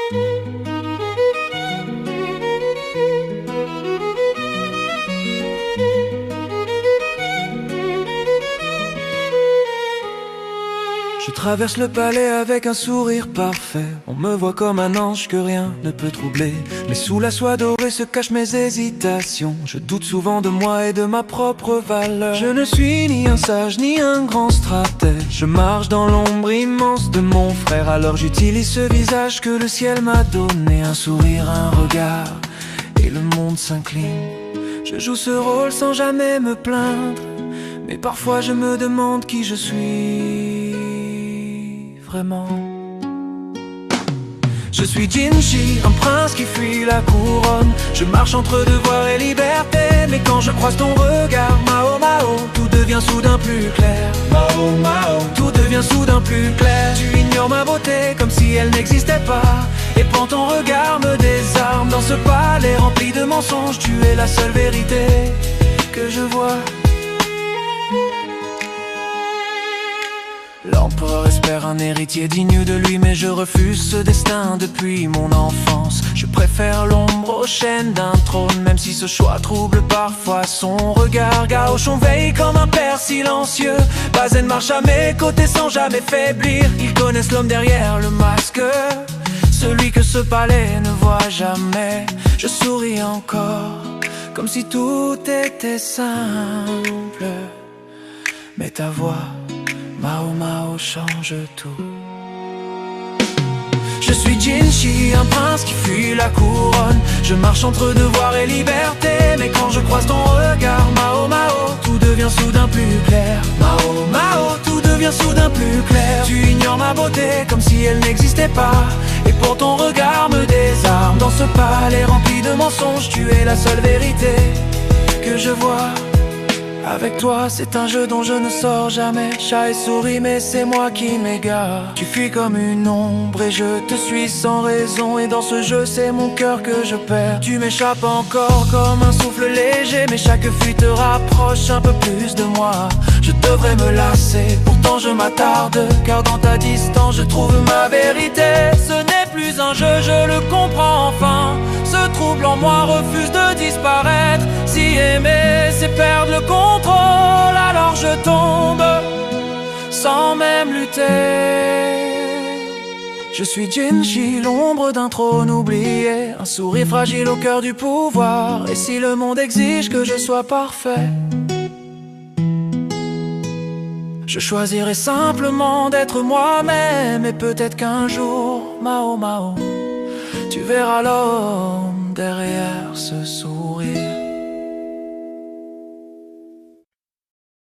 Je traverse le palais avec un sourire parfait. On me voit comme un ange que rien ne peut troubler. Mais sous la soie dorée se cachent mes hésitations. Je doute souvent de moi et de ma propre valeur. Je ne suis ni un sage ni un grand stratège. Je marche dans l'ombre immense de mon frère. Alors j'utilise ce visage que le ciel m'a donné. Un sourire, un regard, et le monde s'incline. Je joue ce rôle sans jamais me plaindre. Mais parfois je me demande qui je suis vraiment. Je suis Jinchi, un prince qui fuit la couronne. Je marche entre devoir et liberté. Mais quand je croise ton regard, Mao Mao, tout devient soudain plus clair. Mao Mao, tout devient soudain plus clair. Tu ignores ma beauté comme si elle n'existait pas. Et quand ton regard me désarme dans ce palais rempli de mensonges, tu es la seule vérité que je vois. L'empereur espère un héritier digne de lui, mais je refuse ce destin depuis mon enfance. Je préfère l'ombre aux chaînes d'un trône, même si ce choix trouble parfois son regard. Gauchon veille comme un père silencieux. Bazen marche à mes côtés sans jamais faiblir. Ils connaissent l'homme derrière le masque, celui que ce palais ne voit jamais. Je souris encore, comme si tout était simple. Mais ta voix, Mao Mao, change tout. Je suis Jinchi, un prince qui fuit la couronne. Je marche entre devoir et liberté. Mais quand je croise ton regard, Mao Mao, tout devient soudain plus clair. Mao Mao, tout devient soudain plus clair. Tu ignores ma beauté comme si elle n'existait pas. Et pour ton regard me désarme dans ce palais rempli de mensonges. Tu es la seule vérité que je vois. Avec toi c'est un jeu dont je ne sors jamais. Chat et souris mais c'est moi qui m'égare. Tu fuis comme une ombre et je te suis sans raison. Et dans ce jeu c'est mon cœur que je perds. Tu m'échappes encore comme un souffle léger. Mais chaque fuite te rapproche un peu plus de moi. Je devrais me lasser, pourtant je m'attarde. Car dans ta distance je trouve ma vérité. Ce n'est plus un jeu, je le comprends enfin. Ce trouble en moi refuse de disparaître. Si aimer c'est perdre le contrôle, alors je tombe sans même lutter. Je suis Jinchi, l'ombre d'un trône oublié. Un sourire fragile au cœur du pouvoir. Et si le monde exige que je sois parfait, je choisirai simplement d'être moi-même. Et peut-être qu'un jour, Mao Mao, tu verras l'homme derrière ce sourire.